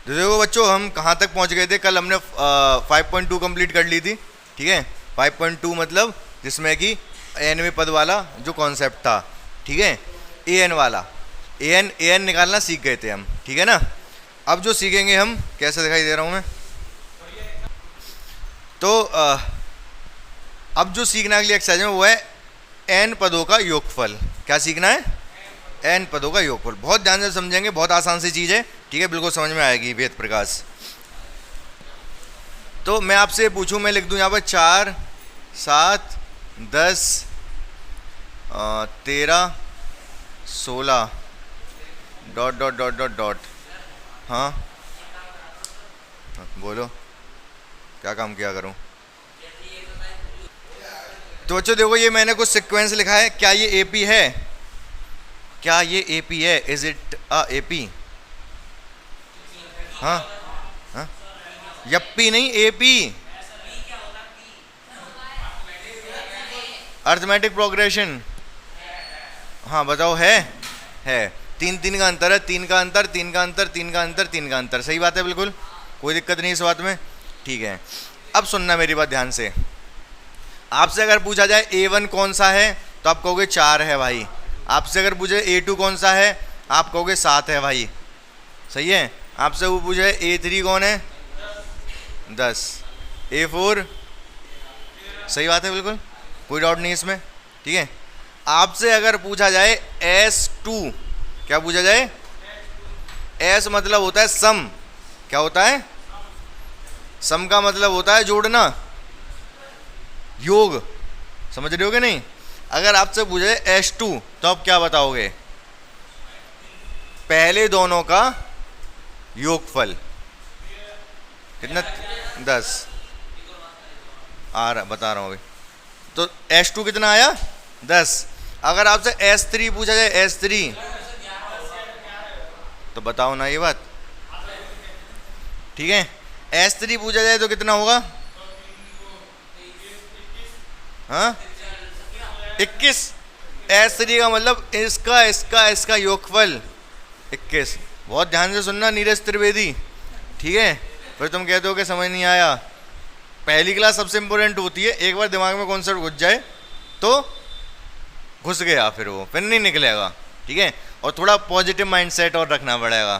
तो देखो बच्चों, हम कहाँ तक पहुँच गए थे कल? हमने 5.2 कंप्लीट कर ली थी, ठीक है। 5.2 मतलब जिसमें कि एनवें पद वाला जो कॉन्सेप्ट था, ठीक है, ए एन वाला, ए एन निकालना सीख गए थे हम, ठीक है ना। अब जो सीखेंगे हम, कैसे दिखाई दे रहा हूँ मैं, तो अब जो सीखना के लिए एक्सरसाइज में वो है एन पदों का योगफल। क्या सीखना है? एन पदों का योगफल। बहुत ध्यान से समझेंगे, बहुत आसान सी चीज़ है, ठीक है, बिल्कुल समझ में आएगी वेद प्रकाश। तो मैं आपसे पूछूं, मैं लिख दूं यहाँ पर 4, 7, 10, 13, 16 dot dot dot dot dot. हाँ बोलो, क्या काम किया करूं? तो बच्चों देखो, ये मैंने कुछ सीक्वेंस लिखा है। क्या ये एपी है? क्या ये एपी है? Is it a AP? हाँ हाँ, यप्पी नहीं, एपी, अर्थमेटिक प्रोग्रेशन। हाँ बताओ, है। 3 3 का अंतर है, 3 का अंतर, 3 का अंतर, 3 का अंतर, 3 का अंतर। सही बात है, बिल्कुल कोई दिक्कत नहीं इस बात में, ठीक है। अब सुनना मेरी बात ध्यान से। आपसे अगर पूछा जाए A1 कौन सा है, तो आप कहोगे 4 है भाई। आपसे अगर पूछे A2 कौन सा है, आप कहोगे 7 है भाई, सही है। आपसे वो पूछे A3 कौन है, 10, A4, सही बात है, बिल्कुल कोई डाउट नहीं इसमें, ठीक है। आपसे अगर पूछा जाए S2, क्या पूछा जाए? S मतलब होता है सम। क्या होता है? सम का मतलब होता है जोड़ना, योग। समझ रहे हो कि नहीं? अगर आपसे पूछे S2, तो आप क्या बताओगे? पहले दोनों का योगफल कितना? 10 आ रहा, बता रहा हूं अभी। तो S2 कितना आया? 10। अगर आपसे S3 पूछा जाए, S3, तो बताओ ना ये बात, ठीक है। S3 पूछा जाए तो कितना होगा? हाँ 21। S3 का मतलब इसका इसका इसका योगफल 21। बहुत ध्यान से सुनना नीरज त्रिवेदी, ठीक है। फिर तुम कहते हो कि समझ नहीं आया। पहली क्लास सबसे इंपॉर्टेंट होती है, एक बार दिमाग में कॉन्सेप्ट घुस जाए तो घुस गया, फिर वो फिर नहीं निकलेगा, ठीक है। और थोड़ा पॉजिटिव माइंडसेट और रखना पड़ेगा।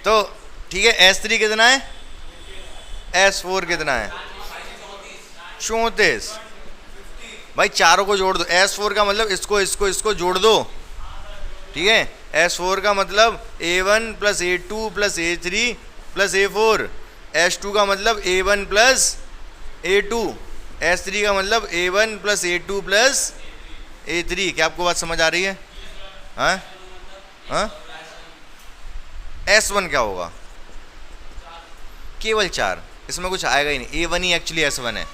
तो ठीक है, S3 कितना है? S4 कितना है? 34। भाई चारों को जोड़ दो। S4 का मतलब इसको इसको इसको जोड़ दो, ठीक है। S4 का मतलब A1 plus A2 plus A3 plus A4। S2 का मतलब A1 प्लस A2। S3 का मतलब A1 plus A2 plus A3। क्या आपको बात समझ आ रही है? हाँ हाँ। S1 क्या होगा? केवल 4, इसमें कुछ आएगा ही नहीं। A1 ही एक्चुअली S1 है।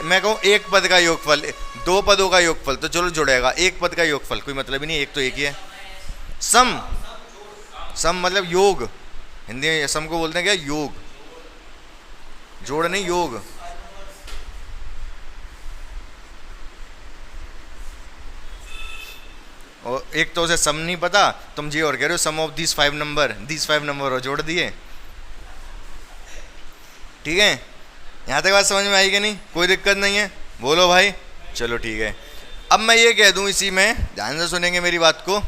मैं कहूँ एक पद का योगफल, 2 पदों का योगफल, तो चलो जुड़ेगा। एक पद का योगफल कोई मतलब ही नहीं, एक तो एक ही है। सम, सम मतलब योग। हिंदी में सम को बोलते हैं क्या? योग। जोड़ नहीं, योग। और एक तो उसे सम नहीं पता, तुम जी और कह रहे हो sum of this 5 number, this 5 number और जोड़ दिए, ठीक है। यहाँ तक बात समझ में आई कि नहीं? कोई दिक्कत नहीं है, बोलो भाई। चलो ठीक है। अब मैं ये कह दूं इसी में, ध्यान से सुनेंगे मेरी बात को।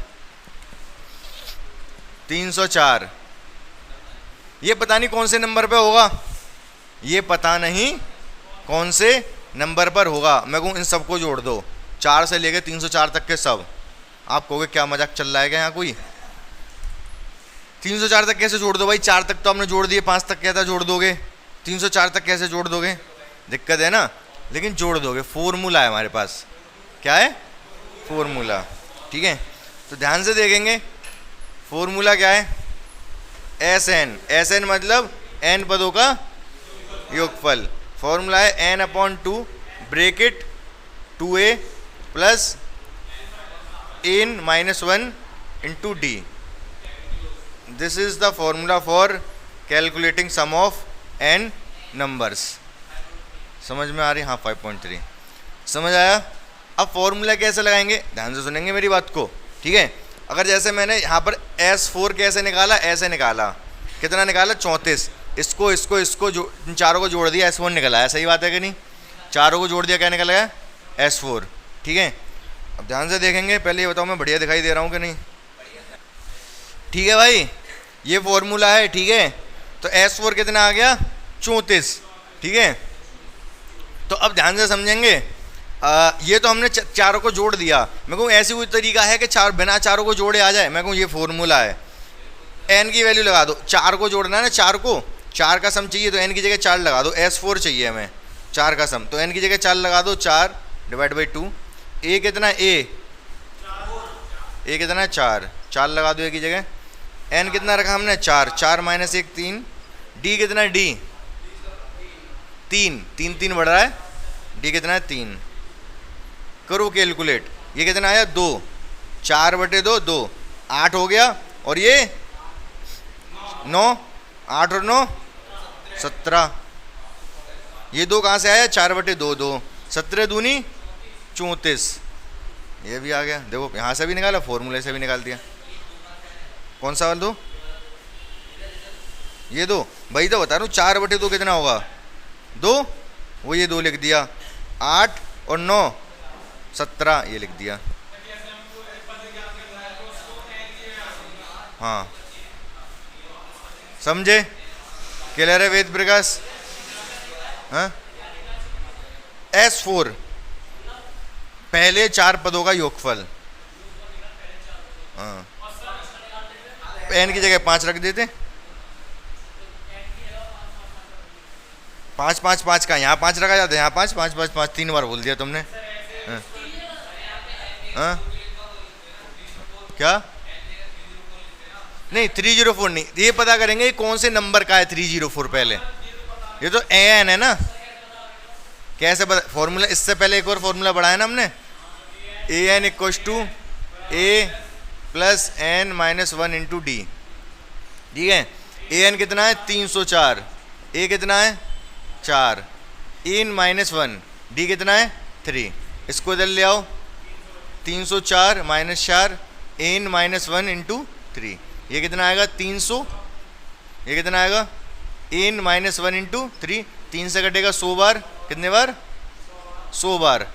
304 ये पता नहीं कौन से नंबर पे होगा, ये पता नहीं कौन से नंबर पर होगा। मैं कहूँ इन सबको जोड़ दो, 4 से लेके 304 तक के सब। आप कहोगे क्या मजाक चल रहा है क्या यहाँ कोई? 304 तक कैसे जोड़ दो भाई? 4 तक तो आपने जोड़ दिए, 5 तक कहता जोड़ दोगे, 304 तक कैसे जोड़ दोगे? दिक्कत है ना, लेकिन जोड़ दोगे। फॉर्मूला है हमारे पास। क्या है? फॉर्मूला, ठीक है। तो ध्यान से देखेंगे, फॉर्मूला क्या है? SN। SN मतलब n पदों का योगफल। फॉर्मूला है n/2 bracket 2a plus n -1 into d। This is the formula for calculating sum of n numbers. समझ में आ रही? हाँ 5.3 समझ आया। अब फॉर्मूला कैसे लगाएंगे? ध्यान से सुनेंगे मेरी बात को, ठीक है। अगर जैसे मैंने यहाँ पर S4 कैसे निकाला, ऐसे निकाला, कितना निकाला 34, इसको इसको इसको जो इन चारों को जोड़ दिया S1 निकला है, सही बात है कि नहीं? चारों को जोड़ दिया क्या निकल गया? S4। ठीक है, अब ध्यान से देखेंगे, पहले ये बताओ मैं बढ़िया दिखाई दे रहा हूँ कि नहीं? ठीक है भाई, ये फॉर्मूला है। ठीक है, तो S4 कितना आ गया? 34। ठीक है, तो अब ध्यान से समझेंगे। ये तो हमने चारों को जोड़ दिया। मैं कहूँ ऐसी कोई तरीका है कि बिना चारों को जोड़े आ जाए? मैं कहूँ ये फॉर्मूला है, n की वैल्यू लगा दो, 4 को जोड़ना है ना, 4 को, 4 का सम चाहिए तो n की जगह 4 लगा दो। S4 चाहिए हमें 4 का सम, तो n की जगह 4 लगा दो, 4 डिवाइड बाई 2। a कितना? a कितना? 4 लगा दो a की जगह। n कितना रखा हमने? 4 माइनस 1 3। d कितना? d 3 बढ़ रहा है, d कितना है? 3। करो कैलकुलेट, ये कितना आया? 2, 4/2 2, 8 हो गया, और ये 9, 8 और 9 17। ये 2 कहाँ से आया? 4/2 2, 17 दूनी 34। ये भी आ गया, देखो यहाँ से भी निकाला, फॉर्मूले से भी निकाल दिया। कौन सा वाला? 2, ये 2 भाई, तो बता रहा हूँ 4/2 कितना होगा? 2, वो ये 2 लिख दिया, 8 और 9 17 ये लिख दिया। हाँ, समझे? क्लियर है वेद प्रकाश? हाँ, S4 पहले 4 पदों का योगफल। हाँ, n की जगह 5 रख देते। 5 5 5 का यहाँ 5 रखा जाता है, यहाँ 5 5 5 5 3 बार बोल दिया तुमने। हाँ, हाँ? क्या? नहीं 304 नहीं, ये पता करेंगे कौन से नंबर का है 304 पहले। ये तो an है ना, कैसे पता? फॉर्मूला इससे पहले एक और फॉर्मूला बढ़ाया ना हमने, an equals to a plus n minus 1 into D. ठीक है, an कितना है? 304, a कितना है? 4, n माइनस 1, d कितना है? 3। इसको इधर ले आओ, 304 माइनस 4, n माइनस 1 इंटू 3, ये कितना आएगा? 300। ये कितना आएगा? n माइनस 1 इंटू 3, 3 से कटेगा 100 बार, कितने बार? 100 बार।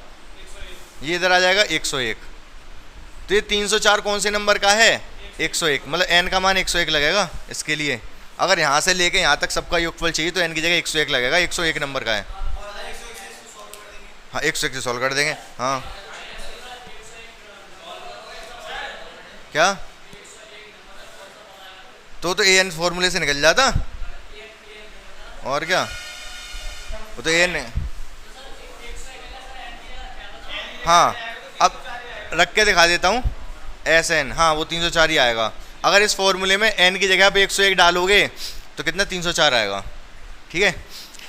ये इधर आ जाएगा 101। तो ये 304 कौन से नंबर का है? 101, मतलब n का मान 101 लगेगा इसके लिए। अगर यहाँ से लेके यहाँ तक सबका योगफल चाहिए तो n की जगह 101 लगेगा, 101 नंबर का है। हाँ, 101 से सॉल्व कर देंगे। हाँ, क्या? तो an फॉर्मूले से निकल जाता, और क्या? वो तो an। हाँ, अब रख के दिखा देता हूँ, SN, हाँ वो 304 ही आएगा। अगर इस फॉर्मूले में n की जगह पे 101 डालोगे तो कितना? 304 आएगा। ठीक है,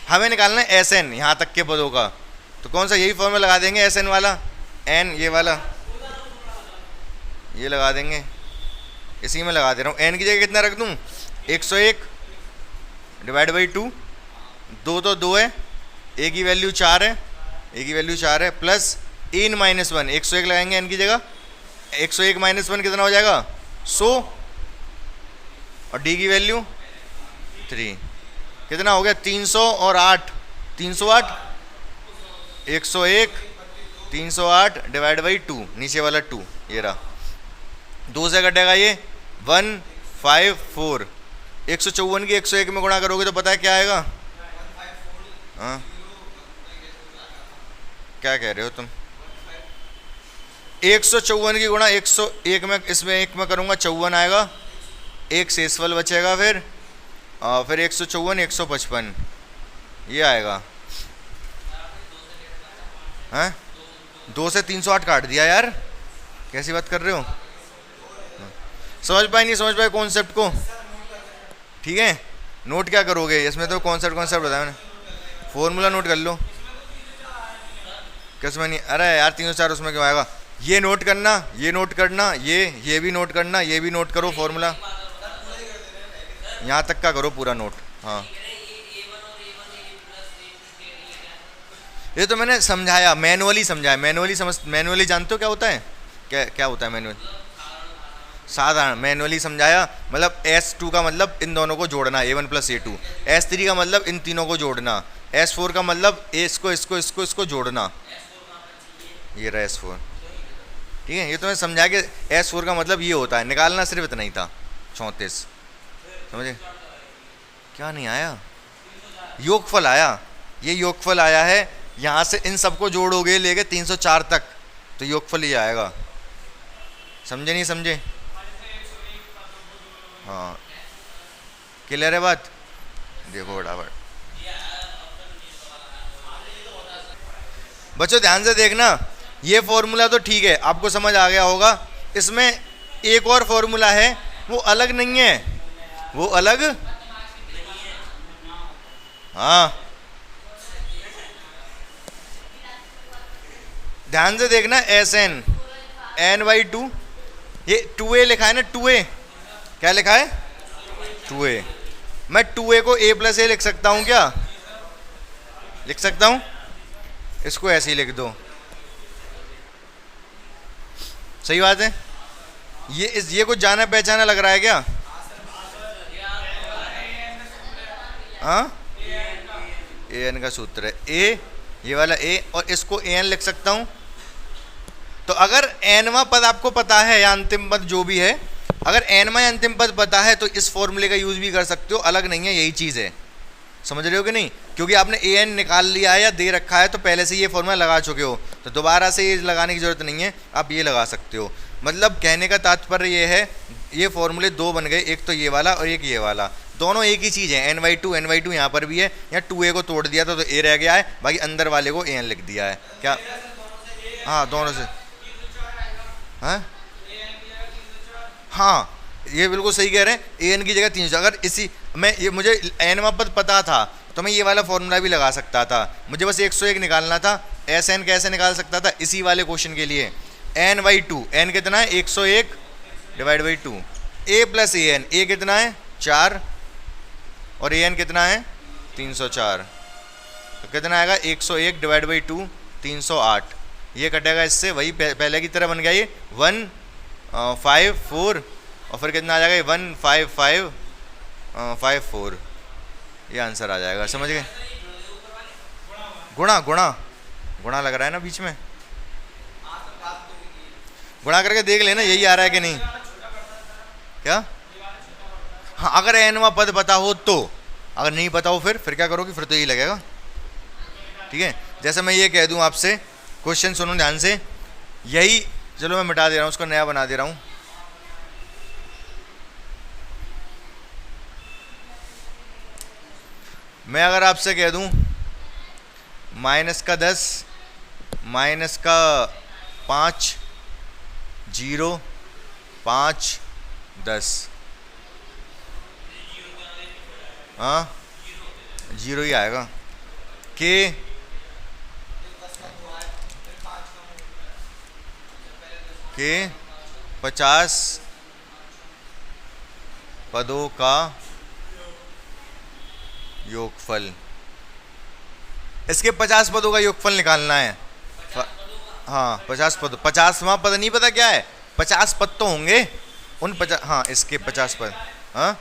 हमें निकालना है SN यहाँ तक के पदों का, तो कौन सा? यही फॉर्मूला लगा देंगे, SN वाला, n ये वाला, ये लगा देंगे, इसी में लगा दे रहा हूँ। n की जगह कितना रख दूँ? 101 डिवाइड बाई 2, 2 तो 2 है, a की वैल्यू 4 है, a की वैल्यू 4 है, प्लस n माइनस 1, 101 लगाएंगे n की जगह, 101 माइनस 1 कितना हो जाएगा? 100, और d की वैल्यू 3, कितना हो गया? 300 और 8, 308, 101 308 डिवाइड बाई 2, नीचे वाला 2 ये रहा, 2 से कटेगा ये 154। 154 की 101 में गुणा करोगे तो पता है क्या आएगा? हाँ, क्या कह रहे हो तुम? 154 की गुणा 101 में, इसमें 1 में करूँगा 54 आएगा, एक शेषफल बचेगा, फिर 154 155 ये आएगा। हैं? 2 से 308 काट दिया यार, कैसी बात कर रहे हो? समझ पाए नहीं समझ पाए कॉन्सेप्ट को? ठीक है, नोट क्या करोगे इसमें? तो कॉन्सेप्ट बताया मैंने, फॉर्मूला नोट कर लो। किसमें नहीं? अरे यार 304 उसमें क्यों आएगा? ये नोट करना, ये नोट करना, ये भी नोट करना, ये भी नोट करो, फॉर्मूला यहाँ तक का करो पूरा नोट। हाँ, ये तो मैंने समझाया, मैनुअली समझाया, मैनुअली जानते हो क्या होता है? क्या होता है मैनुअल? साधारण मैनुअली समझाया, मतलब S2 का मतलब इन दोनों को जोड़ना, A1 प्लस A2। S3 का मतलब इन तीनों को जोड़ना। S4 का मतलब इसको जोड़ना। ये रहा S4, ठीक है। ये तो मैं समझा कि S4 का मतलब ये होता है, निकालना सिर्फ इतना ही था, 34। समझे? क्या नहीं आया? योगफल आया। ये योगफल आया है, यहाँ से इन सबको जोड़ोगे लेके 304 तक, तो योगफल ये आएगा। समझे नहीं समझे? हाँ, क्लियर है बात? देखो फटाफट बच्चों, ध्यान से देखना। ये फॉर्मूला तो ठीक है, आपको समझ आ गया होगा। इसमें एक और फॉर्मूला है, वो अलग नहीं है, वो अलग, हाँ ध्यान से देखना। SN n/2, ये 2a लिखा है ना, 2a क्या लिखा है? 2a। मैं 2a को a प्लस a लिख सकता हूं क्या? लिख सकता हूं। इसको ऐसे ही लिख दो, सही बात है। ये कुछ जाना पहचाना लग रहा है क्या? हाँ, an का सूत्र है a, ये वाला a, और इसको an लिख सकता हूं। तो अगर nवां पद आपको पता है या अंतिम पद जो भी है, अगर nवां या अंतिम पद पता है तो इस फॉर्मूले का यूज भी कर सकते हो, अलग नहीं है, यही चीज है। समझ रहे हो कि नहीं? क्योंकि आपने an निकाल लिया है या दे रखा है, तो पहले से ये फॉर्मूला लगा चुके हो, तो दोबारा से ये लगाने की जरूरत नहीं है, आप ये लगा सकते हो। मतलब कहने का तात्पर्य ये है, ये फॉर्मूले दो बन गए, एक तो ये वाला और एक ये वाला, दोनों एक ही चीज़ है। n/2 यहाँ पर भी है, यहाँ 2a को तोड़ दिया था तो a रह गया है, बाकी अंदर वाले को an लिख दिया है। क्या? हाँ, दोनों से। हाँ, ये बिल्कुल सही कह रहे हैं। an की जगह 300, अगर इसी मैं ये मुझे nवां पद पता था तो मैं ये वाला फॉर्मूला भी लगा सकता था, मुझे बस 101 निकालना था। SN कैसे निकाल सकता था? इसी वाले क्वेश्चन के लिए n/2, n कितना है? 101 / 2, a प्लस an, a कितना है? 4, और an कितना है? 304, तो कितना आएगा? 101 / 2, 308। ये कटेगा इससे, वही पहले की तरह बन गया ये 154, और फिर कितना आ जाएगा? 15554, ये आंसर आ जाएगा। समझ गए? गुणा गुणा गुणा लग रहा है ना बीच में, गुणा करके देख लेना यही आ रहा है कि नहीं। क्या? हाँ, अगर nवां पद पता हो तो, अगर नहीं पता हो फिर क्या करोगे? फिर तो यही लगेगा, ठीक है। जैसे मैं ये कह दूं आपसे, क्वेश्चन सुनो ध्यान से, यही, चलो मैं मिटा दे रहा हूं, उसको नया बना दे रहा हूं। मैं अगर आपसे कह दूं -10 -5 0 5 10, हाँ 0 ही आएगा। के के 50 पदों का योगफल, इसके 50 पदों का योगफल निकालना है। हाँ 50 पद, 50वां पद नहीं पता क्या है? 50 पद तो होंगे उन 50, हाँ इसके 50 पद, हाँ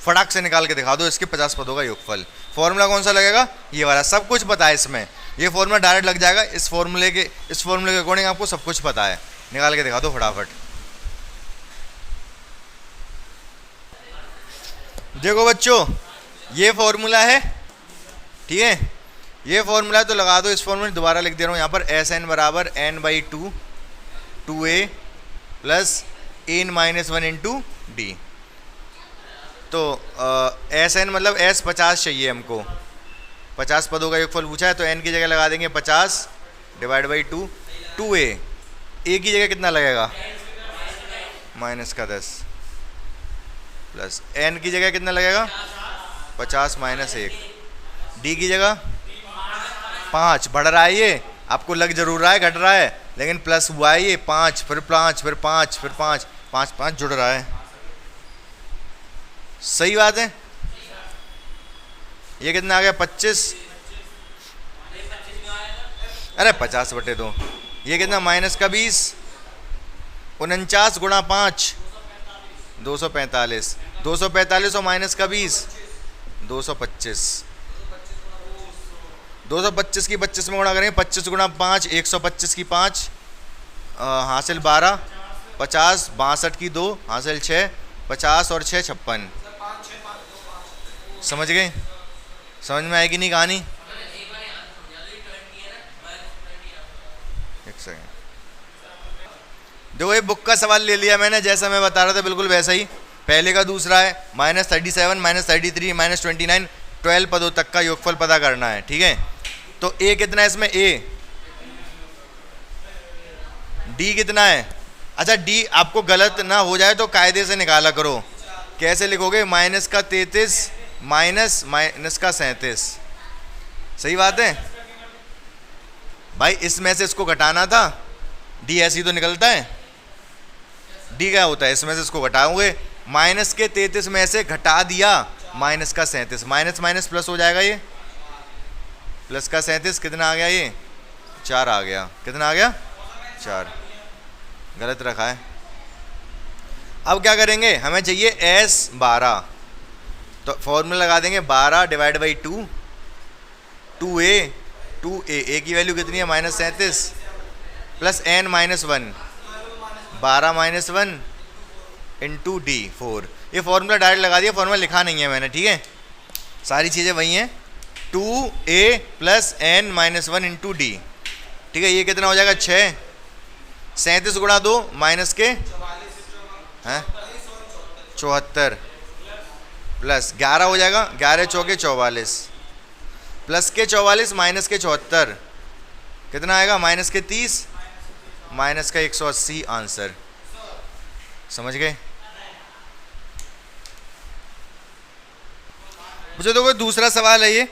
फटाक से निकाल के दिखा दो इसके 50 पदों का योगफल। फॉर्मूला कौन सा लगेगा? ये वाला, सब कुछ पता है इसमें, ये फॉर्मूला डायरेक्ट लग जाएगा। इस फॉर्मूले के अकॉर्डिंग आपको सब कुछ पता है, निकाल के दिखा दो फटाफट। देखो बच्चों, ये फॉर्मूला है, ठीक है, ये फॉर्मूला तो लगा दो। इस फॉर्मूले दोबारा लिख दे रहा हूँ यहाँ पर, SN बराबर n/2 2a plus n-1 × d। तो SN मतलब S 50 चाहिए हमको, 50 पदों का योगफल पूछा है, तो n की जगह लगा देंगे 50 / 2, 2a, a की जगह कितना लगेगा? -10, प्लस n की जगह कितना लगेगा? 50 - 1, d की जगह 5, बढ़ रहा है ये, आपको लग जरूर रहा है घट रहा है, लेकिन प्लस हुआ है ये 5, फिर 5, फिर 5, फिर 5, 5 5 जुड़ रहा है। सही बात है। ये कितना आ गया? 25, अरे 50/2, ये कितना? -20, 49 × 5 245, 245 और माइनस का 20, 225, 225 की 25 में गुणा करेंगे, 25 गुणा 5, 125 की 5, हासिल 12, 50, 62 की 2, हासिल 6, 50 और 6 56। समझ गए? समझ में आएगी नहीं कहानी? एक सेकेंड, देखो ये बुक का सवाल ले लिया मैंने, जैसा मैं बता रहा था बिल्कुल वैसा ही। पहले का दूसरा है -37, -33, -29, 12 पदों तक का योगफल पता करना है। ठीक है, तो ए कितना है इसमें? ए। डी कितना है? अच्छा डी आपको गलत ना हो जाए तो कायदे से निकाला करो। कैसे लिखोगे? माइनस का 33 माइनस का 37। सही बात है भाई, इसमें से इसको घटाना था, डी ऐसे ही तो निकलता है। डी क्या होता है? इसमें से इसको घटाओगे, माइनस के 33 में से घटा दिया माइनस का 37, माइनस माइनस प्लस हो जाएगा। ये प्लस का 37 कितना आ गया? ये 4 आ गया। कितना आ गया? 4। गलत रखा है। अब क्या करेंगे? हमें चाहिए S12, तो फॉर्मूला लगा देंगे 12 divide by 2, 2a, 2a, a की वैल्यू कितनी है? -37 प्लस n -1, 12 -1 इंटू डी 4। ये फॉर्मूला डायरेक्ट लगा दिया, फॉर्मूला लिखा नहीं है मैंने। ठीक है, सारी चीज़ें वही हैं। 2a plus n -1 into D. ठीक है, ये कितना हो जाएगा? 6। 37 गुणा 2 माइनस के हैं 74 प्लस 11 हो जाएगा, 11 चौके 44 प्लस के 44 माइनस के 74 कितना आएगा? माइनस के 30 माइनस का 180 आंसर। समझ गए? मुझे देखो दूसरा सवाल है ये,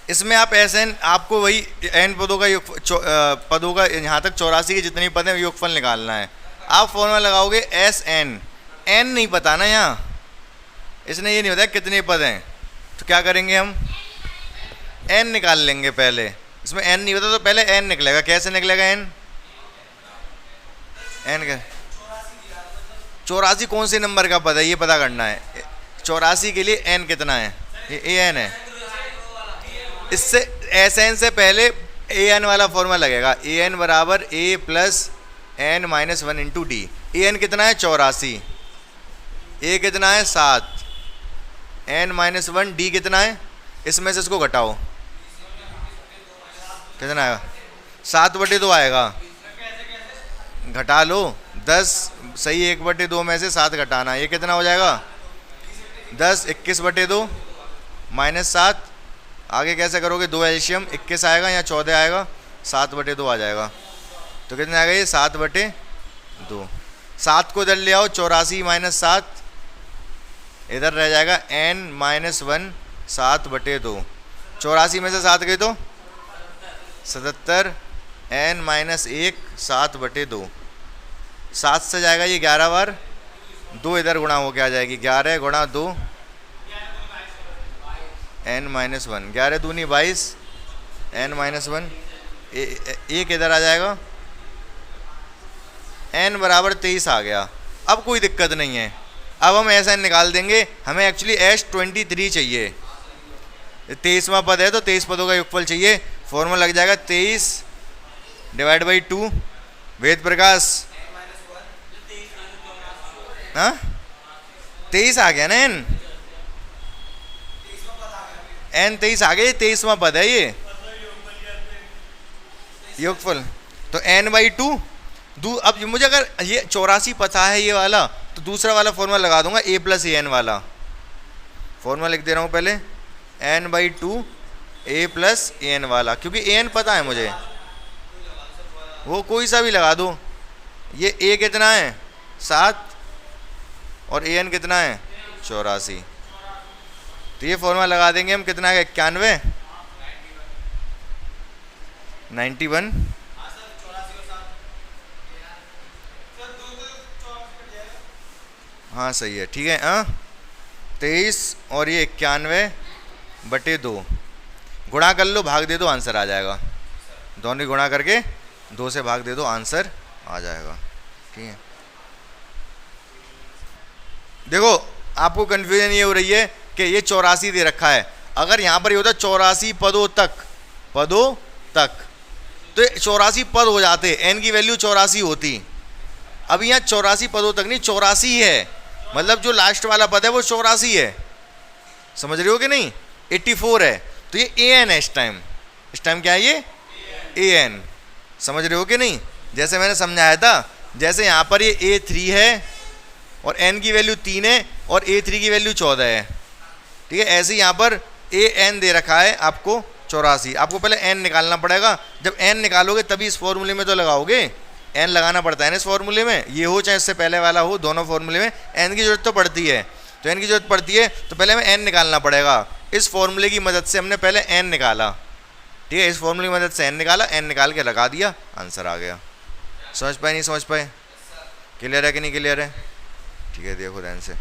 इसमें आप Sn, आपको वही n पदों का पदों का यहाँ तक 84 के जितने पद हैं योगफल निकालना है। आप फॉर्मूला लगाओगे Sn, n नहीं पता ना यहाँ, इसने ये नहीं बताया कितने पद हैं, तो क्या करेंगे हम? n निकाल लेंगे पहले। इसमें n नहीं पता तो पहले n निकलेगा। कैसे निकलेगा n? n का 84 कौन से नंबर का पद है ये पता करना है। 84 के लिए n कितना है? ये an है। इससे Sn से पहले an वाला फॉर्मूला लगेगा, an बराबर a plus n -1 into D. an कितना है? 84, a कितना है? 7, n -1, d कितना है? इसमें से इसको घटाओ, कितना आएगा? 7/2 आएगा। घटा लो 10, सही 1/2 में से 7 घटाना, ये कितना हो जाएगा? 10, 21/2 -7। आगे कैसे करोगे? 2 एलशियम, 21 आएगा या 14 आएगा? 7/2 आ जाएगा। तो कितना आएगा ये? 7/2। 7 को इधर ले आओ, 84 - 7 इधर रह जाएगा n -1 7/2। 84 में से 7 गए तो 77, n -1 7/2। 7 से जाएगा ये 11 बार, 2 इधर गुणा हो के आ जाएगी, 11 गुणा 2 n -1, 11 दूनी 22, n -1 एक इधर आ जाएगा, n बराबर 23 आ गया। अब कोई दिक्कत नहीं है, अब हम ऐसा निकाल देंगे। हमें एक्चुअली S23 चाहिए, 23वां पद है तो 23 पदों का योगफल चाहिए। फॉर्मूला लग जाएगा 23 डिवाइड बाई 2, वेद प्रकाश, हाँ 23 आ गया ना, n 23 आ गया, 23वां पद है ये योगफल। तो n/2 अब मुझे अगर ये 84 पता है ये वाला, तो दूसरा वाला फॉर्मूला लगा दूंगा, a + an वाला फॉर्मूला लिख दे रहा हूँ पहले, n/2 a + an वाला, क्योंकि an पता है मुझे, वो कोई सा भी लगा दो। ये a कितना है? 7 और an कितना है? 84। तो ये फॉर्मूला लगा देंगे हम, कितना है? 91, 91। हाँ सही है, ठीक है। 23 और ये 91/2 गुणा कर लो, भाग दे दो, आंसर आ जाएगा। दोनों गुणा करके 2 से भाग दे दो, आंसर आ जाएगा। ठीक है, देखो आपको कंफ्यूजन ये हो रही है कि ये 84 दे रखा है, अगर यहाँ पर ये होता 84 पदों तक तो 84 पद हो जाते, n की वैल्यू 84 होती। अब यहाँ 84 पदों तक नहीं, 84 है, मतलब जो लास्ट वाला पद है वो 84 है, समझ रहे हो कि नहीं? 84 है, तो ये an है इस टाइम क्या है ये an, समझ रहे हो कि नहीं? जैसे मैंने समझाया था, जैसे यहाँ पर ये A3 है और n की वैल्यू 3 है और A3 की वैल्यू 14 है, ठीक है। ऐसे यहाँ पर an दे रखा है आपको 84, आपको पहले n निकालना पड़ेगा। जब n निकालोगे तभी इस फॉर्मूले में तो लगाओगे, n लगाना पड़ता है ना इस फॉर्मूले में, ये हो चाहे इससे पहले वाला हो, दोनों फॉर्मूले में n की जरूरत तो पड़ती है। तो n की जरूरत पड़ती है तो पहले हमें n निकालना पड़ेगा। इस फॉर्मूले की मदद से हमने पहले n निकाला, ठीक है, इस फॉर्मूले की मदद से n निकाला, n निकाल के लगा दिया, आंसर आ गया। समझ पाए नहीं समझ पाए? क्लियर है कि नहीं क्लियर है? ठीक है, देखो ध्यान से।